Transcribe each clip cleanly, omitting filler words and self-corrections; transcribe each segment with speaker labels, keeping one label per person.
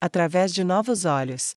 Speaker 1: através de novos olhos.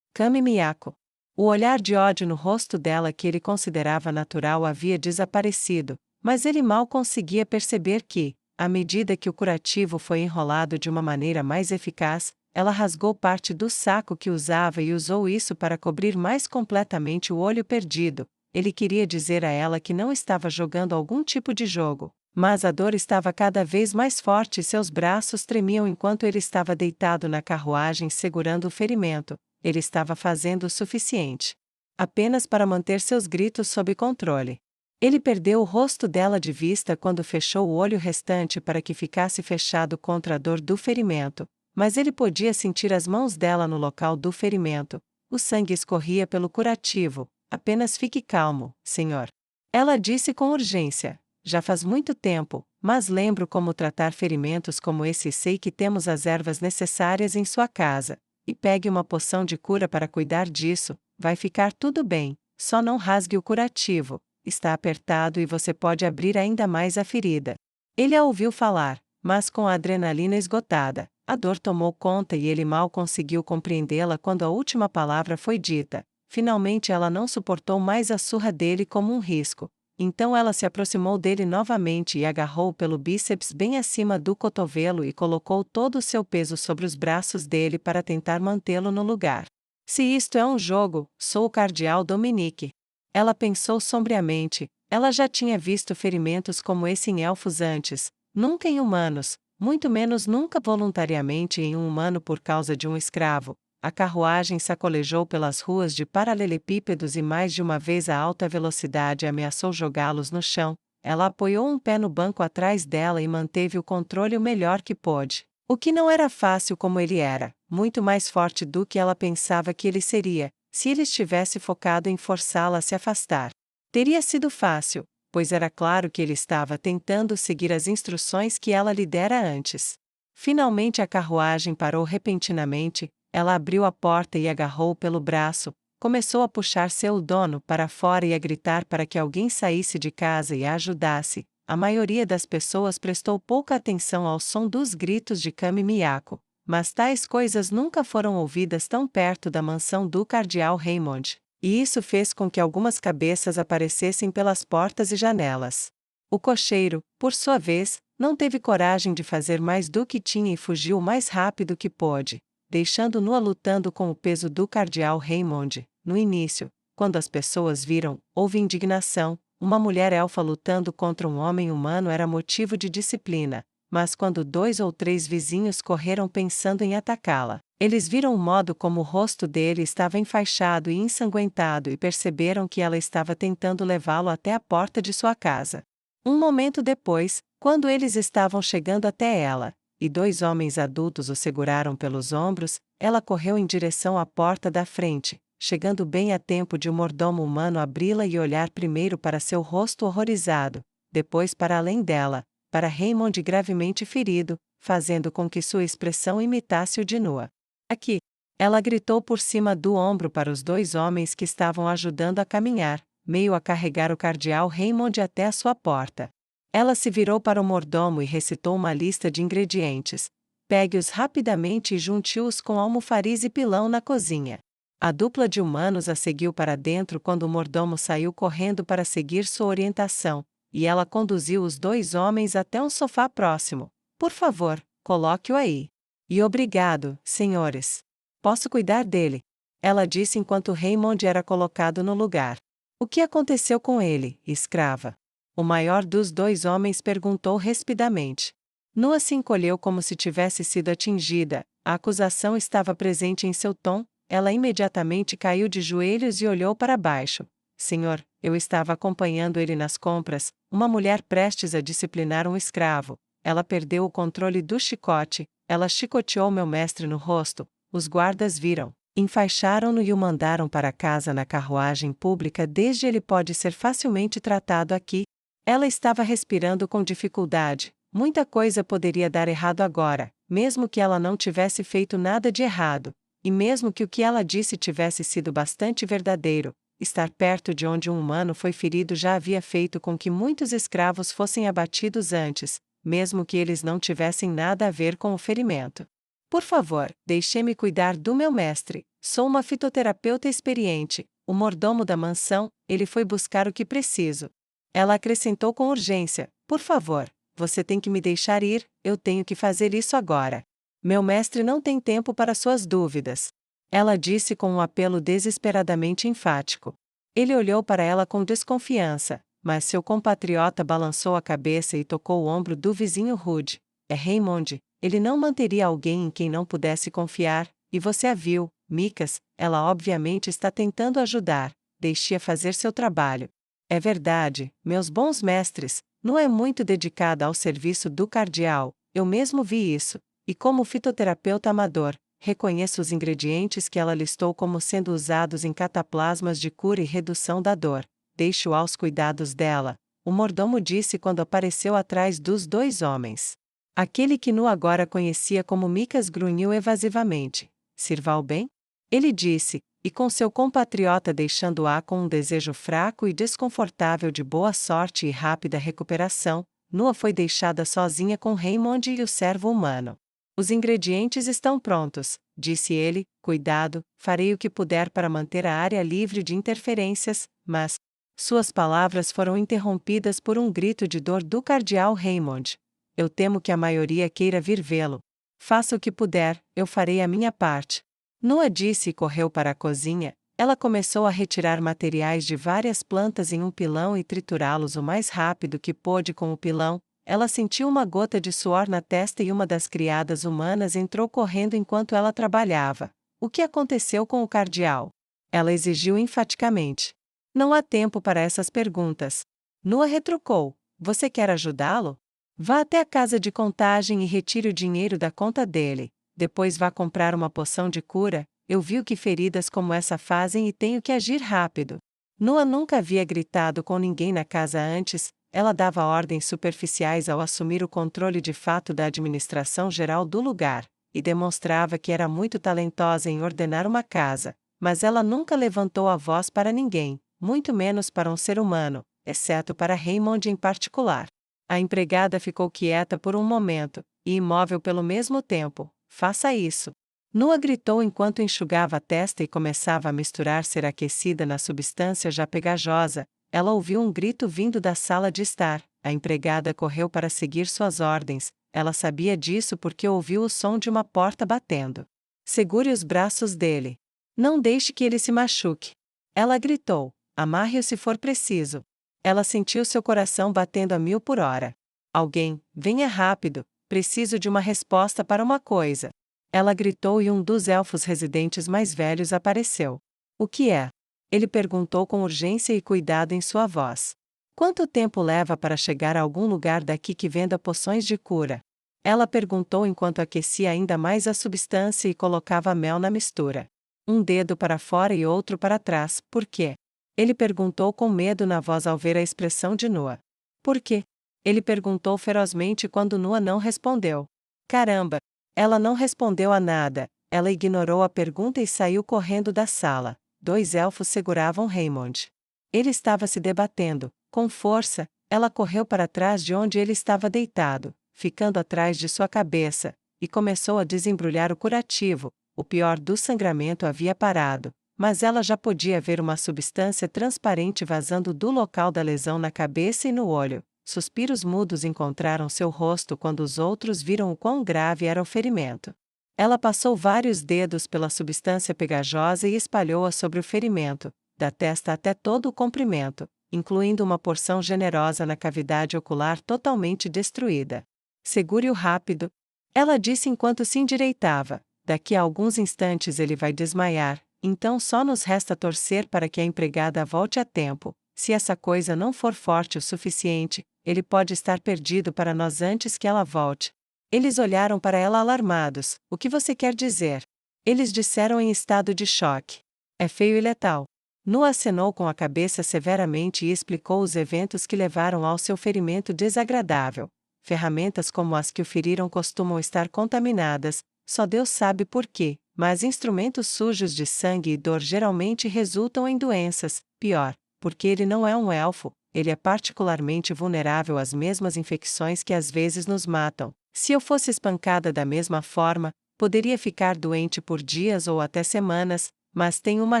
Speaker 1: Kami Miyako. O olhar de ódio no rosto dela que ele considerava natural havia desaparecido, mas ele mal conseguia perceber que, à medida que o curativo foi enrolado de uma maneira mais eficaz, ela rasgou parte do saco que usava e usou isso para cobrir mais completamente o olho perdido. Ele queria dizer a ela que não estava jogando algum tipo de jogo, mas a dor estava cada vez mais forte e seus braços tremiam enquanto ele estava deitado na carruagem segurando o ferimento. Ele estava fazendo o suficiente apenas para manter seus gritos sob controle. Ele perdeu o rosto dela de vista quando fechou o olho restante para que ficasse fechado contra a dor do ferimento, mas ele podia sentir as mãos dela no local do ferimento. O sangue escorria pelo curativo. Apenas fique calmo, senhor. Ela disse com urgência. Já faz muito tempo, mas lembro como tratar ferimentos como esse e sei que temos as ervas necessárias em sua casa. E pegue uma poção de cura para cuidar disso, vai ficar tudo bem, só não rasgue o curativo, está apertado e você pode abrir ainda mais a ferida. Ele a ouviu falar, mas com a adrenalina esgotada, a dor tomou conta e ele mal conseguiu compreendê-la quando a última palavra foi dita. Finalmente ela não suportou mais a surra dele como um risco. Então ela se aproximou dele novamente e agarrou pelo bíceps bem acima do cotovelo e colocou todo o seu peso sobre os braços dele para tentar mantê-lo no lugar. Se isto é um jogo, sou o cardeal Dominique. Ela pensou sombriamente. Ela já tinha visto ferimentos como esse em elfos antes, nunca em humanos, muito menos nunca voluntariamente em um humano por causa de um escravo. A carruagem sacolejou pelas ruas de paralelepípedos e mais de uma vez a alta velocidade ameaçou jogá-los no chão. Ela apoiou um pé no banco atrás dela e manteve o controle o melhor que pôde. O que não era fácil como ele era, muito mais forte do que ela pensava que ele seria, se ele estivesse focado em forçá-la a se afastar. Teria sido fácil, pois era claro que ele estava tentando seguir as instruções que ela lhe dera antes. Finalmente a carruagem parou repentinamente. Ela abriu a porta e agarrou pelo braço, começou a puxar seu dono para fora e a gritar para que alguém saísse de casa e a ajudasse. A maioria das pessoas prestou pouca atenção ao som dos gritos de Kami Miyako, mas tais coisas nunca foram ouvidas tão perto da mansão do cardeal Raymond, e isso fez com que algumas cabeças aparecessem pelas portas e janelas. O cocheiro, por sua vez, não teve coragem de fazer mais do que tinha e fugiu o mais rápido que pôde, deixando-no lutando com o peso do cardeal Raymond. No início, quando as pessoas viram, houve indignação. Uma mulher elfa lutando contra um homem humano era motivo de disciplina, mas quando 2 ou 3 vizinhos correram pensando em atacá-la, eles viram o modo como o rosto dele estava enfaixado e ensanguentado e perceberam que ela estava tentando levá-lo até a porta de sua casa. Um momento depois, quando eles estavam chegando até ela, e 2 homens adultos o seguraram pelos ombros, ela correu em direção à porta da frente, chegando bem a tempo de um mordomo humano abri-la e olhar primeiro para seu rosto horrorizado, depois para além dela, para Raymond gravemente ferido, fazendo com que sua expressão imitasse o de Nua. Aqui! Ela gritou por cima do ombro para os 2 homens que estavam ajudando a caminhar, meio a carregar o cardeal Raymond até a sua porta. Ela se virou para o mordomo e recitou uma lista de ingredientes. Pegue-os rapidamente e junte-os com almofariz e pilão na cozinha. A dupla de humanos a seguiu para dentro quando o mordomo saiu correndo para seguir sua orientação, e ela conduziu os 2 homens até um sofá próximo. Por favor, coloque-o aí. E obrigado, senhores. Posso cuidar dele? Ela disse enquanto Raymond era colocado no lugar. O que aconteceu com ele, escrava? O maior dos 2 homens perguntou rispidamente. Nua se encolheu como se tivesse sido atingida. A acusação estava presente em seu tom. Ela imediatamente caiu de joelhos e olhou para baixo. Senhor, eu estava acompanhando ele nas compras, uma mulher prestes a disciplinar um escravo. Ela perdeu o controle do chicote, ela chicoteou meu mestre no rosto. Os guardas viram, enfaixaram-no e o mandaram para casa na carruagem pública desde ele pode ser facilmente tratado aqui. Ela estava respirando com dificuldade. Muita coisa poderia dar errado agora, mesmo que ela não tivesse feito nada de errado. E mesmo que o que ela disse tivesse sido bastante verdadeiro, estar perto de onde um humano foi ferido já havia feito com que muitos escravos fossem abatidos antes, mesmo que eles não tivessem nada a ver com o ferimento. Por favor, deixe-me cuidar do meu mestre. Sou uma fitoterapeuta experiente, o mordomo da mansão, ele foi buscar o que preciso. Ela acrescentou com urgência: por favor, você tem que me deixar ir, eu tenho que fazer isso agora. Meu mestre não tem tempo para suas dúvidas. Ela disse com um apelo desesperadamente enfático. Ele olhou para ela com desconfiança, mas seu compatriota balançou a cabeça e tocou o ombro do vizinho rude. É Raymond, ele não manteria alguém em quem não pudesse confiar, e você a viu, Micas, ela obviamente está tentando ajudar, deixe-a fazer seu trabalho. É verdade, meus bons mestres, não é muito dedicada ao serviço do cardeal, eu mesmo vi isso, e como fitoterapeuta amador, reconheço os ingredientes que ela listou como sendo usados em cataplasmas de cura e redução da dor. Deixo aos cuidados dela, o mordomo disse quando apareceu atrás dos dois homens. Aquele que Nu agora conhecia como Micas grunhiu evasivamente. Sirva-o bem? Ele disse, e com seu compatriota deixando-a com um desejo fraco e desconfortável de boa sorte e rápida recuperação, Nua foi deixada sozinha com Raymond e o servo humano. Os ingredientes estão prontos, disse ele, cuidado, farei o que puder para manter a área livre de interferências, mas... Suas palavras foram interrompidas por um grito de dor do cardeal Raymond. Eu temo que a maioria queira vir vê-lo. Faça o que puder, eu farei a minha parte. Nua disse e correu para a cozinha. Ela começou a retirar materiais de várias plantas em um pilão e triturá-los o mais rápido que pôde com o pilão. Ela sentiu uma gota de suor na testa e uma das criadas humanas entrou correndo enquanto ela trabalhava. O que aconteceu com o cardeal? Ela exigiu enfaticamente. Não há tempo para essas perguntas. Nua retrucou. Você quer ajudá-lo? Vá até a casa de contagem e retire o dinheiro da conta dele. Depois vá comprar uma poção de cura. Eu vi o que feridas como essa fazem e tenho que agir rápido. Nua nunca havia gritado com ninguém na casa antes. Ela dava ordens superficiais ao assumir o controle de fato da administração geral do lugar, e demonstrava que era muito talentosa em ordenar uma casa, mas ela nunca levantou a voz para ninguém, muito menos para um ser humano, exceto para Raymond em particular. A empregada ficou quieta por um momento, e imóvel pelo mesmo tempo. Faça isso. Nua gritou enquanto enxugava a testa e começava a misturar ser aquecida na substância já pegajosa. Ela ouviu um grito vindo da sala de estar. A empregada correu para seguir suas ordens. Ela sabia disso porque ouviu o som de uma porta batendo. Segure os braços dele. Não deixe que ele se machuque. Ela gritou. Amarre-o se for preciso. Ela sentiu seu coração batendo a 1000 por hora. Alguém, venha rápido, preciso de uma resposta para uma coisa. Ela gritou e um dos elfos residentes mais velhos apareceu. O que é? Ele perguntou com urgência e cuidado em sua voz. Quanto tempo leva para chegar a algum lugar daqui que venda poções de cura? Ela perguntou enquanto aquecia ainda mais a substância e colocava mel na mistura. Um dedo para fora e outro para trás, por quê? Ele perguntou com medo na voz ao ver a expressão de Nua. Por quê? Ele perguntou ferozmente quando Nua não respondeu. Caramba! Ela não respondeu a nada, ela ignorou a pergunta e saiu correndo da sala. 2 elfos seguravam Raymond. Ele estava se debatendo. Com força, ela correu para trás de onde ele estava deitado, ficando atrás de sua cabeça, e começou a desembrulhar o curativo. O pior do sangramento havia parado, mas ela já podia ver uma substância transparente vazando do local da lesão na cabeça e no olho. Suspiros mudos encontraram seu rosto quando os outros viram o quão grave era o ferimento. Ela passou vários dedos pela substância pegajosa e espalhou-a sobre o ferimento, da testa até todo o comprimento, incluindo uma porção generosa na cavidade ocular totalmente destruída. Segure-o rápido. Ela disse enquanto se endireitava. Daqui a alguns instantes ele vai desmaiar, então só nos resta torcer para que a empregada volte a tempo. Se essa coisa não for forte o suficiente, ele pode estar perdido para nós antes que ela volte. Eles olharam para ela alarmados. O que você quer dizer? Eles disseram em estado de choque. É feio e letal. Nua acenou com a cabeça severamente e explicou os eventos que levaram ao seu ferimento desagradável. Ferramentas como as que o feriram costumam estar contaminadas, só Deus sabe por quê, mas instrumentos sujos de sangue e dor geralmente resultam em doenças. Pior, porque ele não é um elfo, ele é particularmente vulnerável às mesmas infecções que às vezes nos matam. Se eu fosse espancada da mesma forma, Poderia ficar doente por dias ou até semanas, mas tenho uma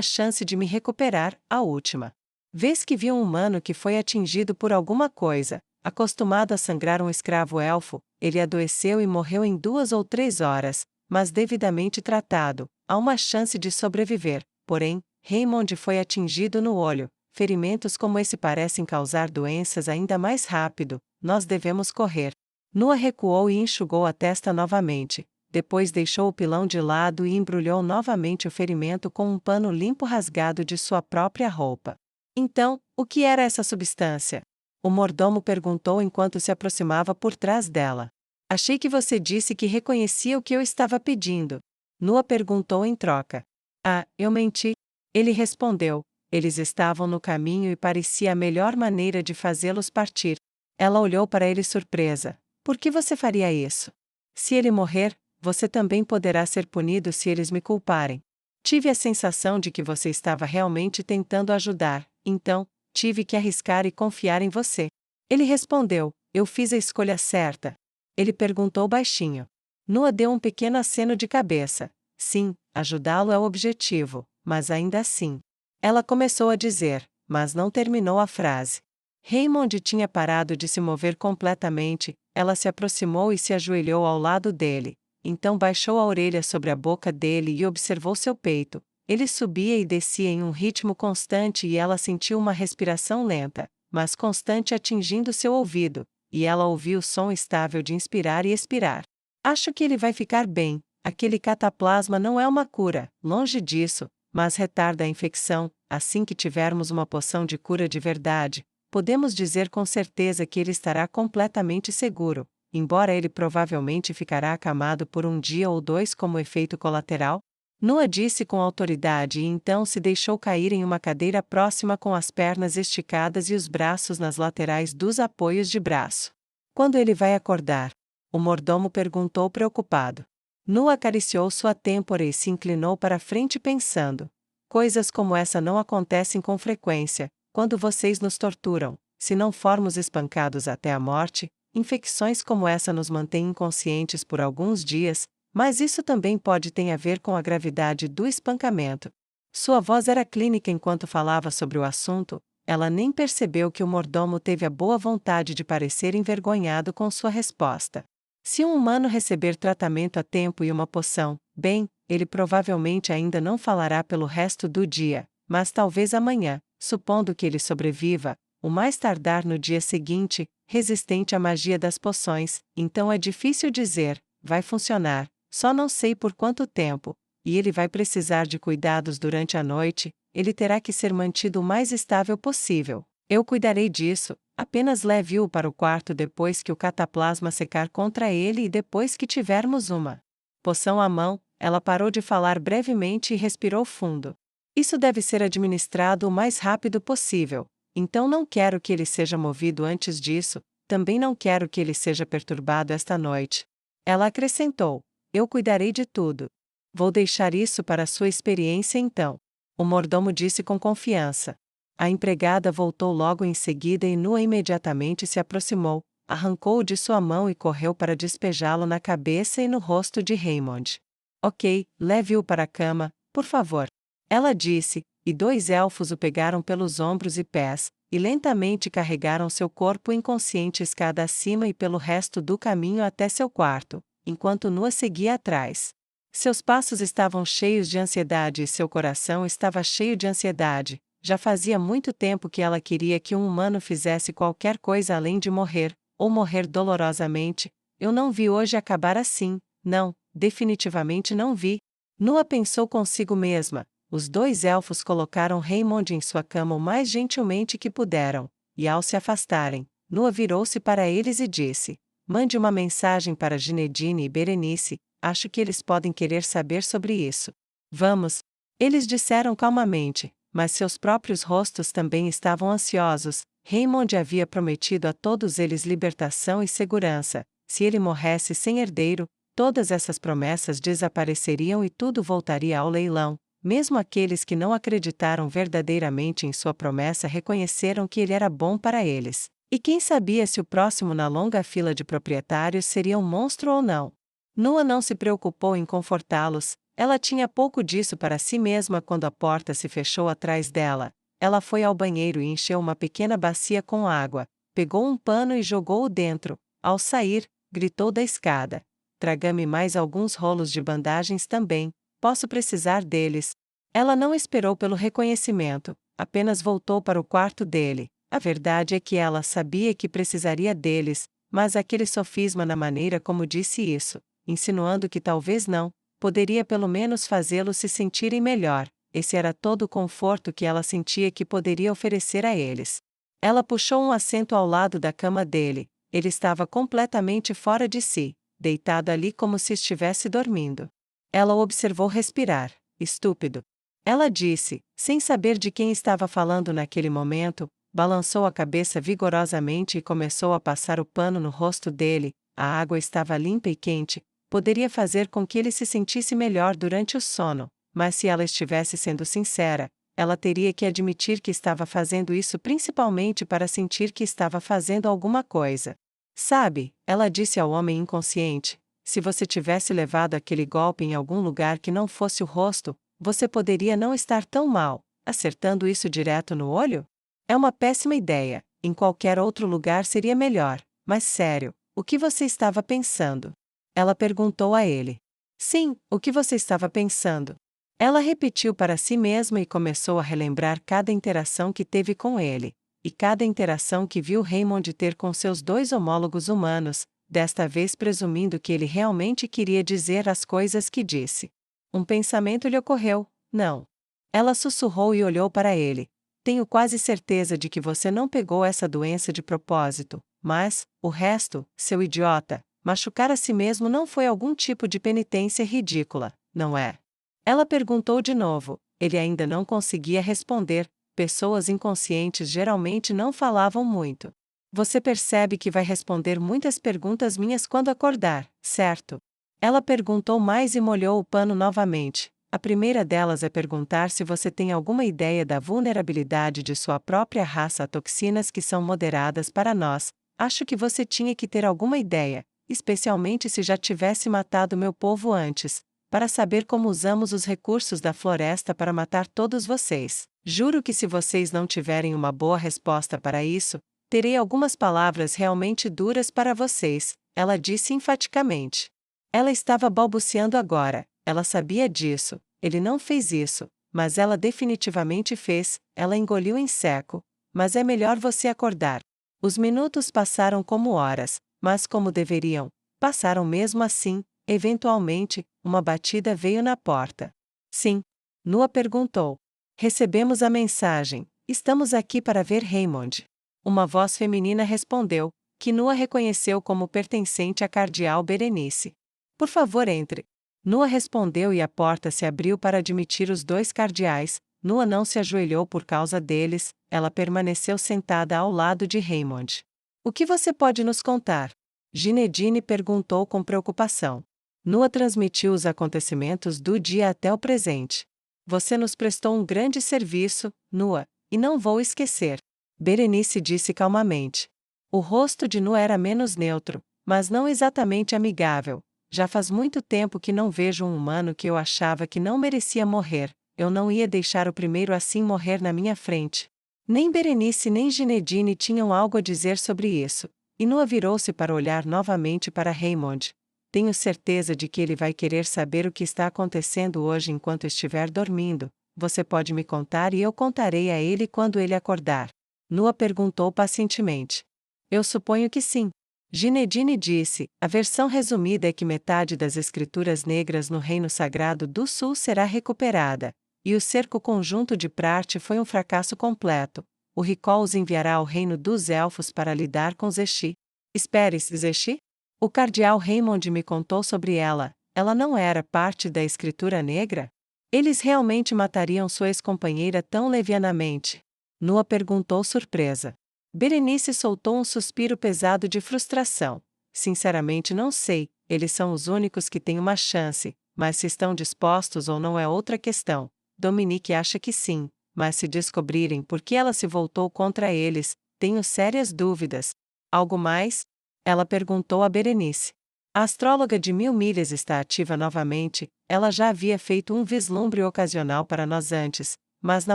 Speaker 1: chance de me recuperar. A última vez que vi um humano que foi atingido por alguma coisa, acostumado a sangrar um escravo elfo, ele adoeceu e morreu em 2 ou 3 horas, mas devidamente tratado, há uma chance de sobreviver. Porém, Raymond foi atingido no olho. Ferimentos como esse parecem causar doenças ainda mais rápido. Nós devemos correr. Nua recuou e enxugou a testa novamente. Depois deixou o pilão de lado e embrulhou novamente o ferimento com um pano limpo rasgado de sua própria roupa. Então, o que era essa substância? O mordomo perguntou enquanto se aproximava por trás dela. Achei que você disse que reconhecia o que eu estava pedindo. Nua perguntou em troca. Ah, eu menti. Ele respondeu. Eles estavam no caminho e parecia a melhor maneira de fazê-los partir. Ela olhou para ele surpresa. Por que você faria isso? Se ele morrer, você também poderá ser punido se eles me culparem. Tive a sensação de que você estava realmente tentando ajudar, então, tive que arriscar e confiar em você. Ele respondeu, eu fiz a escolha certa. Ele perguntou baixinho. Nua deu um pequeno aceno de cabeça. Sim, ajudá-lo é o objetivo, mas ainda assim. Ela começou a dizer, mas não terminou a frase. Raymond tinha parado de se mover completamente, ela se aproximou e se ajoelhou ao lado dele. Então baixou a orelha sobre a boca dele e observou seu peito. Ele subia e descia em um ritmo constante e ela sentiu uma respiração lenta, mas constante atingindo seu ouvido, e ela ouviu o som estável de inspirar e expirar. Acho que ele vai ficar bem. Aquele cataplasma não é uma cura, longe disso, mas retarda a infecção. Assim que tivermos uma poção de cura de verdade, podemos dizer com certeza que ele estará completamente seguro, embora ele provavelmente ficará acamado por um dia ou dois como efeito colateral. Nua disse com autoridade e então se deixou cair em uma cadeira próxima com as pernas esticadas e os braços nas laterais dos apoios de braço. Quando ele vai acordar? O mordomo perguntou preocupado. Nua acariciou sua têmpora e se inclinou para frente pensando. Coisas como essa não acontecem com frequência, quando vocês nos torturam. Se não formos espancados até a morte, infecções como essa nos mantêm inconscientes por alguns dias, mas isso também pode ter a ver com a gravidade do espancamento. Sua voz era clínica enquanto falava sobre o assunto, ela nem percebeu que o mordomo teve a boa vontade de parecer envergonhado com sua resposta. Se um humano receber tratamento a tempo e uma poção, bem, ele provavelmente ainda não falará pelo resto do dia, mas talvez amanhã, supondo que ele sobreviva, o mais tardar no dia seguinte, resistente à magia das poções, então é difícil dizer, vai funcionar, só não sei por quanto tempo, e ele vai precisar de cuidados durante a noite, ele terá que ser mantido o mais estável possível. Eu cuidarei disso, apenas leve-o para o quarto depois que o cataplasma secar contra ele e depois que tivermos uma poção à mão. Ela parou de falar brevemente e respirou fundo. Isso deve ser administrado o mais rápido possível, então não quero que ele seja movido antes disso, também não quero que ele seja perturbado esta noite. Ela acrescentou, eu cuidarei de tudo. Vou deixar isso para a sua experiência então. O mordomo disse com confiança. A empregada voltou logo em seguida e Nua imediatamente se aproximou, arrancou-o de sua mão e correu para despejá-lo na cabeça e no rosto de Raymond. Ok, leve-o para a cama, por favor. Ela disse, e 2 elfos o pegaram pelos ombros e pés, e lentamente carregaram seu corpo inconsciente escada acima e pelo resto do caminho até seu quarto, enquanto Nua seguia atrás. Seus passos estavam cheios de ansiedade e seu coração estava cheio de ansiedade. Já fazia muito tempo que ela queria que um humano fizesse qualquer coisa além de morrer, ou morrer dolorosamente. Eu não vi hoje acabar assim, não, definitivamente não vi. Nua pensou consigo mesma. Os 2 elfos colocaram Raymond em sua cama o mais gentilmente que puderam, e ao se afastarem, Nua virou-se para eles e disse: mande uma mensagem para Ginedine e Berenice, acho que eles podem querer saber sobre isso. Vamos. Eles disseram calmamente, mas seus próprios rostos também estavam ansiosos. Raymond havia prometido a todos eles libertação e segurança. Se ele morresse sem herdeiro, todas essas promessas desapareceriam e tudo voltaria ao leilão. Mesmo aqueles que não acreditaram verdadeiramente em sua promessa reconheceram que ele era bom para eles. E quem sabia se o próximo na longa fila de proprietários seria um monstro ou não? Nua não se preocupou em confortá-los, ela tinha pouco disso para si mesma quando a porta se fechou atrás dela. Ela foi ao banheiro e encheu uma pequena bacia com água, pegou um pano e jogou-o dentro. Ao sair, gritou da escada: "Traga-me mais alguns rolos de bandagens também, posso precisar deles." Ela não esperou pelo reconhecimento, apenas voltou para o quarto dele. A verdade é que ela sabia que precisaria deles, mas aquele sofisma na maneira como disse isso, insinuando que talvez não, poderia pelo menos fazê-los se sentirem melhor. Esse era todo o conforto que ela sentia que poderia oferecer a eles. Ela puxou um assento ao lado da cama dele. Ele estava completamente fora de si, deitado ali como se estivesse dormindo. Ela o observou respirar. Estúpido. Ela disse, sem saber de quem estava falando naquele momento, balançou a cabeça vigorosamente e começou a passar o pano no rosto dele. A água estava limpa e quente, poderia fazer com que ele se sentisse melhor durante o sono, mas se ela estivesse sendo sincera, ela teria que admitir que estava fazendo isso principalmente para sentir que estava fazendo alguma coisa. Sabe, ela disse ao homem inconsciente, se você tivesse levado aquele golpe em algum lugar que não fosse o rosto, você poderia não estar tão mal, acertando isso direto no olho? É uma péssima ideia, em qualquer outro lugar seria melhor, mas sério, o que você estava pensando? Ela perguntou a ele. Sim, o que você estava pensando? Ela repetiu para si mesma e começou a relembrar cada interação que teve com ele, e cada interação que viu Raymond ter com seus dois homólogos humanos, desta vez presumindo que ele realmente queria dizer as coisas que disse. Um pensamento lhe ocorreu: não. Ela sussurrou e olhou para ele. Tenho quase certeza de que você não pegou essa doença de propósito, mas, o resto, seu idiota, machucar a si mesmo não foi algum tipo de penitência ridícula, não é? Ela perguntou de novo. Ele ainda não conseguia responder. Pessoas inconscientes geralmente não falavam muito. Você percebe que vai responder muitas perguntas minhas quando acordar, certo? Ela perguntou mais e molhou o pano novamente. A primeira delas é perguntar se você tem alguma ideia da vulnerabilidade de sua própria raça a toxinas que são moderadas para nós. Acho que você tinha que ter alguma ideia, especialmente se já tivesse matado meu povo antes, para saber como usamos os recursos da floresta para matar todos vocês. Juro que se vocês não tiverem uma boa resposta para isso, terei algumas palavras realmente duras para vocês, ela disse enfaticamente. Ela estava balbuciando agora, ela sabia disso, ele não fez isso, mas ela definitivamente fez, ela engoliu em seco. Mas é melhor você acordar. Os minutos passaram como horas, mas como deveriam, passaram mesmo assim. Eventualmente, uma batida veio na porta. Sim. Nua perguntou. Recebemos a mensagem, estamos aqui para ver Raymond. Uma voz feminina respondeu, que Nua reconheceu como pertencente à cardeal Berenice. Por favor, entre. Nua respondeu e a porta se abriu para admitir os dois cardeais. Nua não se ajoelhou por causa deles, ela permaneceu sentada ao lado de Raymond. O que você pode nos contar? Ginedine perguntou com preocupação. Nua transmitiu os acontecimentos do dia até o presente. Você nos prestou um grande serviço, Nua, e não vou esquecer. Berenice disse calmamente. O rosto de Nua era menos neutro, mas não exatamente amigável. Já faz muito tempo que não vejo um humano que eu achava que não merecia morrer. Eu não ia deixar o primeiro assim morrer na minha frente. Nem Berenice nem Ginedine tinham algo a dizer sobre isso. E Nua virou-se para olhar novamente para Raymond. Tenho certeza de que ele vai querer saber o que está acontecendo hoje enquanto estiver dormindo. Você pode me contar e eu contarei a ele quando ele acordar. Nua perguntou pacientemente. Eu suponho que sim. Ginedine disse, a versão resumida é que metade das escrituras negras no Reino Sagrado do Sul será recuperada, e o cerco conjunto de Prarte foi um fracasso completo. O Ricol os enviará ao Reino dos Elfos para lidar com Zeshi. Espere, Zeshi? O cardeal Raymond me contou sobre ela. Ela não era parte da escritura negra? Eles realmente matariam sua ex-companheira tão levianamente? Nua perguntou surpresa. Berenice soltou um suspiro pesado de frustração. Sinceramente não sei, eles são os únicos que têm uma chance, mas se estão dispostos ou não é outra questão. Dominique acha que sim, mas se descobrirem por que ela se voltou contra eles, tenho sérias dúvidas. Algo mais? Ela perguntou a Berenice. A astróloga de 1000 milhas está ativa novamente. Ela já havia feito um vislumbre ocasional para nós antes, mas na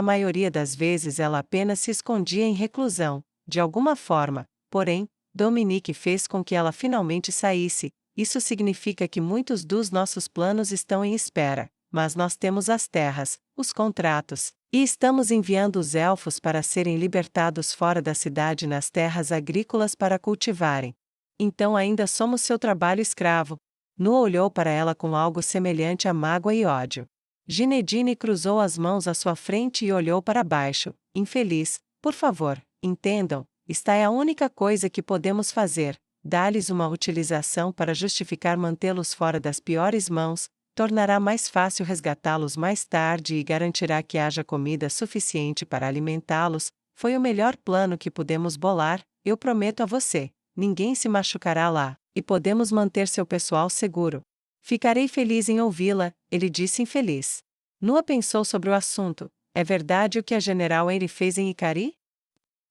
Speaker 1: maioria das vezes ela apenas se escondia em reclusão, de alguma forma. Porém, Dominique fez com que ela finalmente saísse. Isso significa que muitos dos nossos planos estão em espera, mas nós temos as terras, os contratos, e estamos enviando os elfos para serem libertados fora da cidade nas terras agrícolas para cultivarem. Então ainda somos seu trabalho escravo. Nua olhou para ela com algo semelhante a mágoa e ódio. Ginedine cruzou as mãos à sua frente e olhou para baixo, infeliz. Por favor, entendam, esta é a única coisa que podemos fazer. Dar-lhes uma utilização para justificar mantê-los fora das piores mãos, tornará mais fácil resgatá-los mais tarde e garantirá que haja comida suficiente para alimentá-los. Foi o melhor plano que pudemos bolar, eu prometo a você. Ninguém se machucará lá, e podemos manter seu pessoal seguro. Ficarei feliz em ouvi-la, ele disse infeliz. Nua pensou sobre o assunto. É verdade o que a General Eire fez em Ikari?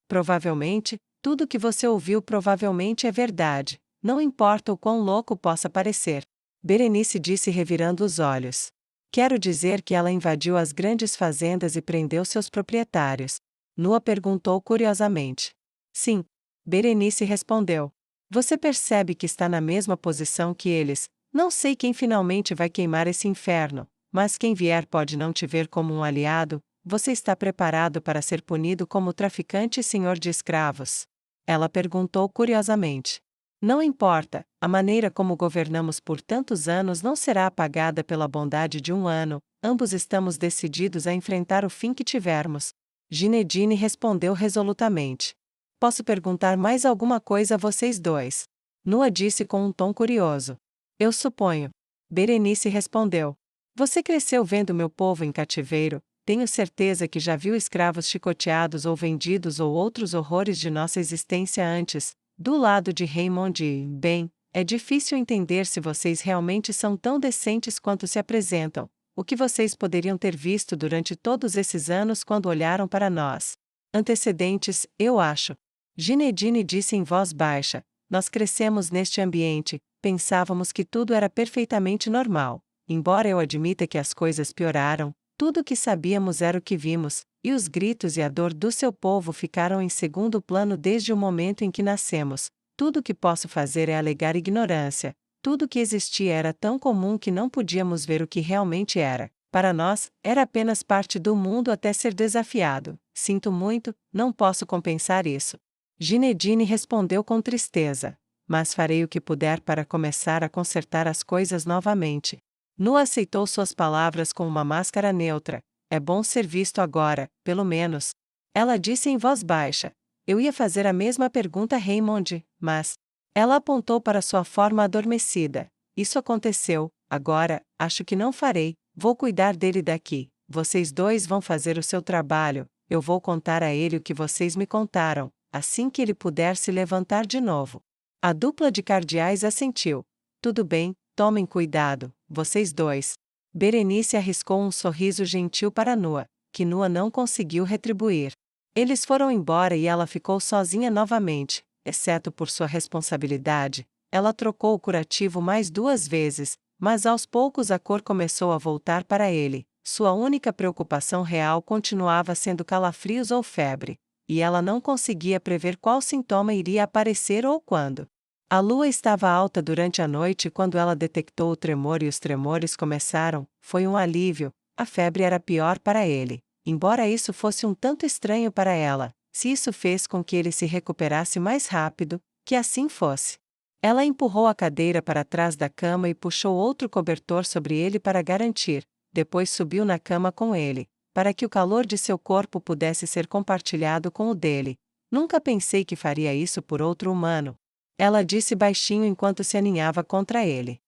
Speaker 1: Provavelmente, tudo o que você ouviu provavelmente é verdade, não importa o quão louco possa parecer. Berenice disse revirando os olhos. Quero dizer que ela invadiu as grandes fazendas e prendeu seus proprietários. Nua perguntou curiosamente. Sim. Berenice respondeu. Você percebe que está na mesma posição que eles. Não sei quem finalmente vai queimar esse inferno, mas quem vier pode não te ver como um aliado. Você está preparado para ser punido como traficante e senhor de escravos? Ela perguntou curiosamente. Não importa, a maneira como governamos por tantos anos não será apagada pela bondade de um ano, ambos estamos decididos a enfrentar o fim que tivermos. Ginedine respondeu resolutamente. Posso perguntar mais alguma coisa a vocês dois? Nua disse com um tom curioso. Eu suponho. Berenice respondeu. Você cresceu vendo meu povo em cativeiro, tenho certeza que já viu escravos chicoteados ou vendidos ou outros horrores de nossa existência antes. Do lado de Raymond e, bem, é difícil entender se vocês realmente são tão decentes quanto se apresentam. O que vocês poderiam ter visto durante todos esses anos quando olharam para nós? Antecedentes, eu acho. Ginedine disse em voz baixa. Nós crescemos neste ambiente, pensávamos que tudo era perfeitamente normal. Embora eu admita que as coisas pioraram, tudo o que sabíamos era o que vimos, e os gritos e a dor do seu povo ficaram em segundo plano desde o momento em que nascemos. Tudo o que posso fazer é alegar ignorância. Tudo o que existia era tão comum que não podíamos ver o que realmente era. Para nós, era apenas parte do mundo até ser desafiado. Sinto muito, não posso compensar isso. Ginedine respondeu com tristeza. Mas farei o que puder para começar a consertar as coisas novamente. Nua aceitou suas palavras com uma máscara neutra. É bom ser visto agora, pelo menos. Ela disse em voz baixa. Eu ia fazer a mesma pergunta a Raymond, mas... Ela apontou para sua forma adormecida. Isso aconteceu, agora, acho que não farei, vou cuidar dele daqui. Vocês dois vão fazer o seu trabalho, eu vou contar a ele o que vocês me contaram, assim que ele puder se levantar de novo. A dupla de cardeais assentiu. Tudo bem, tomem cuidado, vocês dois. Berenice arriscou um sorriso gentil para Nua, que Nua não conseguiu retribuir. Eles foram embora e ela ficou sozinha novamente, exceto por sua responsabilidade. Ela trocou o curativo mais 2 vezes, mas aos poucos a cor começou a voltar para ele. Sua única preocupação real continuava sendo calafrios ou febre, e ela não conseguia prever qual sintoma iria aparecer ou quando. A lua estava alta durante a noite quando ela detectou o tremor e os tremores começaram. Foi um alívio, a febre era pior para ele. Embora isso fosse um tanto estranho para ela, se isso fez com que ele se recuperasse mais rápido, que assim fosse. Ela empurrou a cadeira para trás da cama e puxou outro cobertor sobre ele para garantir. Depois subiu na cama com ele, para que o calor de seu corpo pudesse ser compartilhado com o dele. Nunca pensei que faria isso por outro humano. Ela disse baixinho enquanto se aninhava contra ele.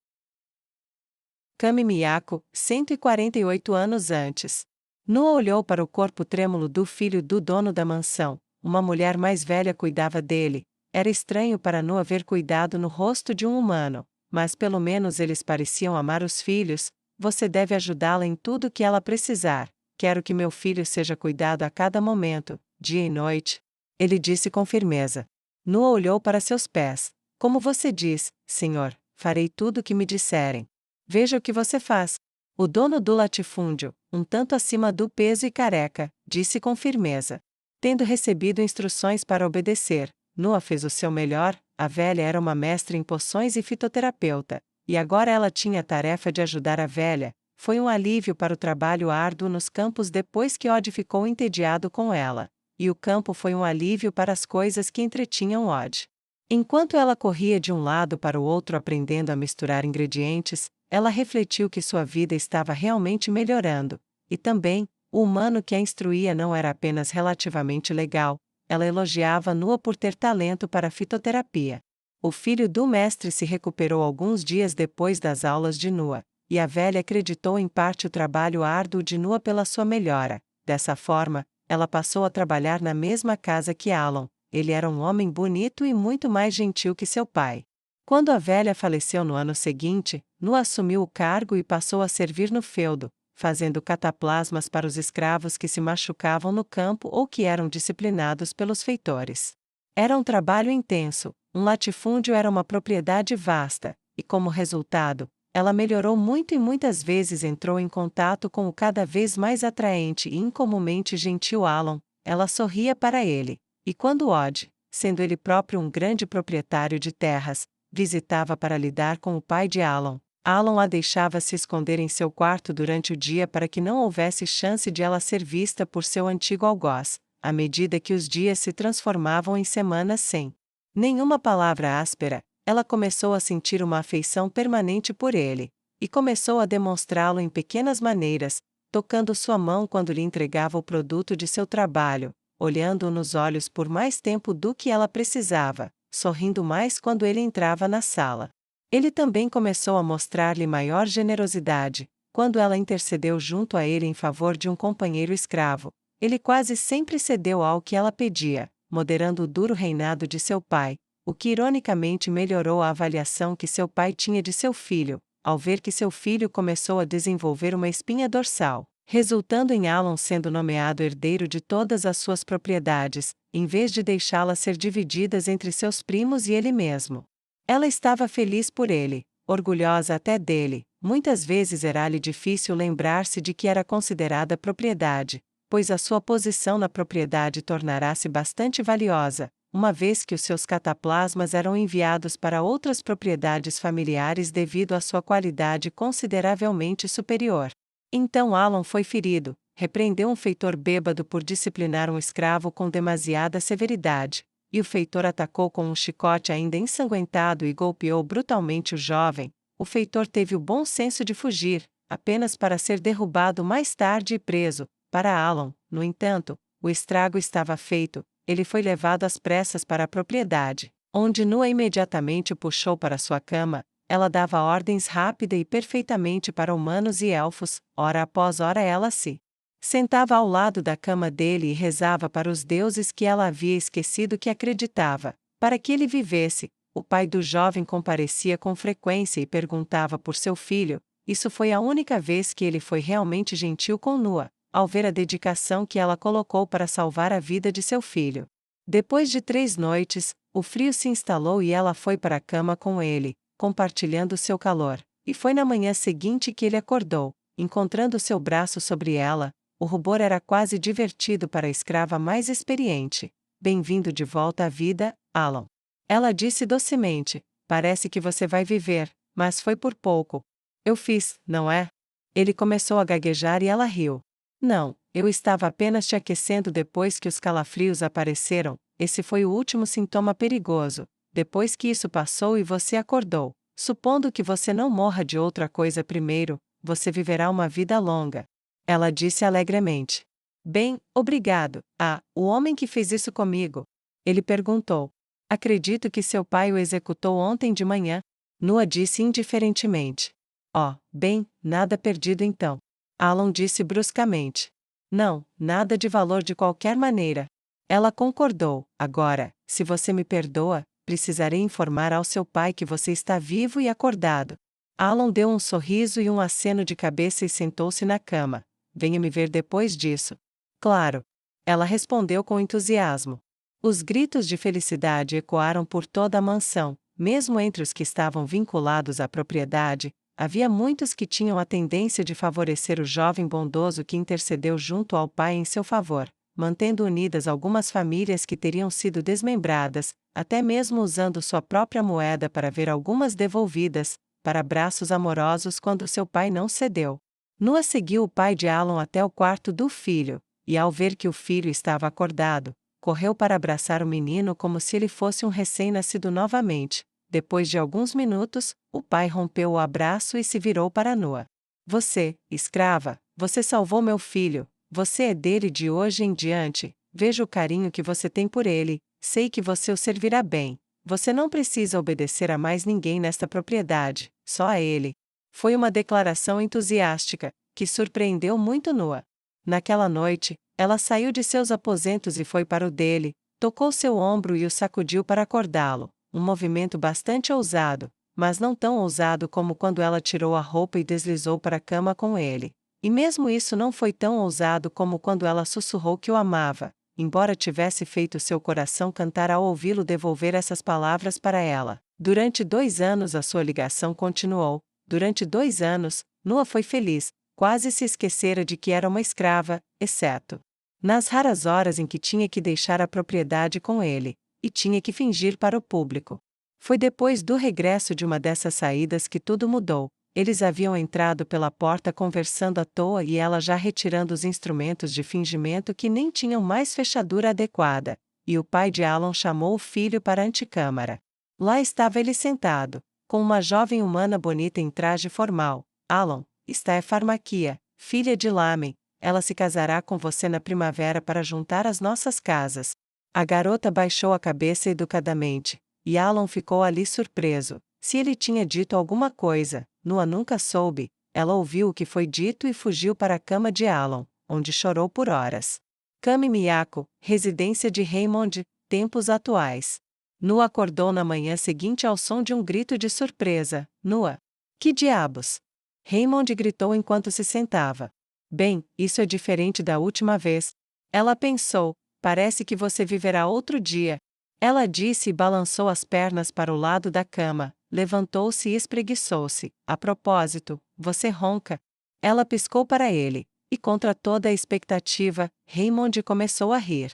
Speaker 1: Kami Miyako, 148 anos antes. Noa olhou para o corpo trêmulo do filho do dono da mansão. Uma mulher mais velha cuidava dele. Era estranho para Noa ver cuidado no rosto de um humano, mas pelo menos eles pareciam amar os filhos. Você deve ajudá-la em tudo o que ela precisar. Quero que meu filho seja cuidado a cada momento, dia e noite. Ele disse com firmeza. Noa olhou para seus pés. Como você diz, senhor, farei tudo o que me disserem. Veja o que você faz. O dono do latifúndio, um tanto acima do peso e careca, disse com firmeza. Tendo recebido instruções para obedecer, Noa fez o seu melhor. A velha era uma mestre em poções e fitoterapeuta, e agora ela tinha a tarefa de ajudar a velha. Foi um alívio para o trabalho árduo nos campos depois que Od ficou entediado com ela, e o campo foi um alívio para as coisas que entretinham Od. Enquanto ela corria de um lado para o outro aprendendo a misturar ingredientes, ela refletiu que sua vida estava realmente melhorando, e também, o humano que a instruía não era apenas relativamente legal. Ela elogiava Noa por ter talento para a fitoterapia. O filho do mestre se recuperou alguns dias depois das aulas de Noa, e a velha acreditou em parte o trabalho árduo de Noa pela sua melhora. Dessa forma, ela passou a trabalhar na mesma casa que Alon. Ele era um homem bonito e muito mais gentil que seu pai. Quando a velha faleceu no ano seguinte, Noa assumiu o cargo e passou a servir no feudo, fazendo cataplasmas para os escravos que se machucavam no campo ou que eram disciplinados pelos feitores. Era um trabalho intenso, um latifúndio era uma propriedade vasta, e como resultado, ela melhorou muito e muitas vezes entrou em contato com o cada vez mais atraente e incomumente gentil Alon. Ela sorria para ele, e quando Od, sendo ele próprio um grande proprietário de terras, visitava para lidar com o pai de Alon, Alon a deixava se esconder em seu quarto durante o dia para que não houvesse chance de ela ser vista por seu antigo algoz, à medida que os dias se transformavam em semanas sem nenhuma palavra áspera. Ela começou a sentir uma afeição permanente por ele, e começou a demonstrá-lo em pequenas maneiras, tocando sua mão quando lhe entregava o produto de seu trabalho, olhando-o nos olhos por mais tempo do que ela precisava, sorrindo mais quando ele entrava na sala. Ele também começou a mostrar-lhe maior generosidade, quando ela intercedeu junto a ele em favor de um companheiro escravo. Ele quase sempre cedeu ao que ela pedia, moderando o duro reinado de seu pai, o que ironicamente melhorou a avaliação que seu pai tinha de seu filho, ao ver que seu filho começou a desenvolver uma espinha dorsal, resultando em Alon sendo nomeado herdeiro de todas as suas propriedades, em vez de deixá-las ser divididas entre seus primos e ele mesmo. Ela estava feliz por ele, orgulhosa até dele. Muitas vezes era-lhe difícil lembrar-se de que era considerada propriedade, pois a sua posição na propriedade tornara-se bastante valiosa, uma vez que os seus cataplasmas eram enviados para outras propriedades familiares devido à sua qualidade consideravelmente superior. Então Alon foi ferido, repreendeu um feitor bêbado por disciplinar um escravo com demasiada severidade, e o feitor atacou com um chicote ainda ensanguentado e golpeou brutalmente o jovem. O feitor teve o bom senso de fugir, apenas para ser derrubado mais tarde e preso. Para Alon, no entanto, o estrago estava feito. Ele foi levado às pressas para a propriedade, onde Noa imediatamente o puxou para sua cama. Ela dava ordens rápida e perfeitamente para humanos e elfos. Hora após hora ela se sentava ao lado da cama dele e rezava para os deuses que ela havia esquecido que acreditava, para que ele vivesse. O pai do jovem comparecia com frequência e perguntava por seu filho. Isso foi a única vez que ele foi realmente gentil com Noa, ao ver a dedicação que ela colocou para salvar a vida de seu filho. Depois de 3 noites, o frio se instalou e ela foi para a cama com ele, compartilhando seu calor, e foi na manhã seguinte que ele acordou, encontrando seu braço sobre ela. O rubor era quase divertido para a escrava mais experiente. Bem-vindo de volta à vida, Alon. Ela disse docemente, parece que você vai viver, mas foi por pouco. Eu fiz, não é? Ele começou a gaguejar e ela riu. Não, eu estava apenas te aquecendo depois que os calafrios apareceram. Esse foi o último sintoma perigoso. Depois que isso passou e você acordou, supondo que você não morra de outra coisa primeiro, você viverá uma vida longa. Ela disse alegremente. Bem, obrigado. Ah, o homem que fez isso comigo. Ele perguntou. Acredito que seu pai o executou ontem de manhã. Noa disse indiferentemente. Oh, bem, nada perdido então. Alon disse bruscamente. Não, nada de valor de qualquer maneira. Ela concordou. Agora, se você me perdoa, precisarei informar ao seu pai que você está vivo e acordado. Alon deu um sorriso e um aceno de cabeça e sentou-se na cama. Venha me ver depois disso. Claro. Ela respondeu com entusiasmo. Os gritos de felicidade ecoaram por toda a mansão. Mesmo entre os que estavam vinculados à propriedade, havia muitos que tinham a tendência de favorecer o jovem bondoso que intercedeu junto ao pai em seu favor, mantendo unidas algumas famílias que teriam sido desmembradas, até mesmo usando sua própria moeda para ver algumas devolvidas, para braços amorosos quando seu pai não cedeu. Noah seguiu o pai de Alan até o quarto do filho, e ao ver que o filho estava acordado, correu para abraçar o menino como se ele fosse um recém-nascido novamente. Depois de alguns minutos, o pai rompeu o abraço e se virou para Noah. Você, escrava, você salvou meu filho, você é dele de hoje em diante, veja o carinho que você tem por ele, sei que você o servirá bem. Você não precisa obedecer a mais ninguém nesta propriedade, só a ele. Foi uma declaração entusiástica, que surpreendeu muito Noah. Naquela noite, ela saiu de seus aposentos e foi para o dele, tocou seu ombro e o sacudiu para acordá-lo, um movimento bastante ousado, mas não tão ousado como quando ela tirou a roupa e deslizou para a cama com ele. E mesmo isso não foi tão ousado como quando ela sussurrou que o amava, embora tivesse feito seu coração cantar ao ouvi-lo devolver essas palavras para ela. Durante 2 anos a sua ligação continuou. Durante 2 anos, Noah foi feliz, quase se esquecera de que era uma escrava, exceto nas raras horas em que tinha que deixar a propriedade com ele, e tinha que fingir para o público. Foi depois do regresso de uma dessas saídas que tudo mudou. Eles haviam entrado pela porta conversando à toa e ela já retirando os instrumentos de fingimento que nem tinham mais fechadura adequada, e o pai de Alan chamou o filho para a antecâmara. Lá estava ele sentado, com uma jovem humana bonita em traje formal. Alan, esta é Farmaquia, filha de Lamen. Ela se casará com você na primavera para juntar as nossas casas. A garota baixou a cabeça educadamente, e Alan ficou ali surpreso. Se ele tinha dito alguma coisa, Noah nunca soube. Ela ouviu o que foi dito e fugiu para a cama de Alan, onde chorou por horas. Kami Miyako, residência de Raymond, tempos atuais. Noah acordou na manhã seguinte ao som de um grito de surpresa. Noah! Que diabos? Raymond gritou enquanto se sentava. Bem, isso é diferente da última vez. Ela pensou, parece que você viverá outro dia. Ela disse e balançou as pernas para o lado da cama, levantou-se e espreguiçou-se. A propósito, você ronca. Ela piscou para ele, e contra toda a expectativa, Raymond começou a rir.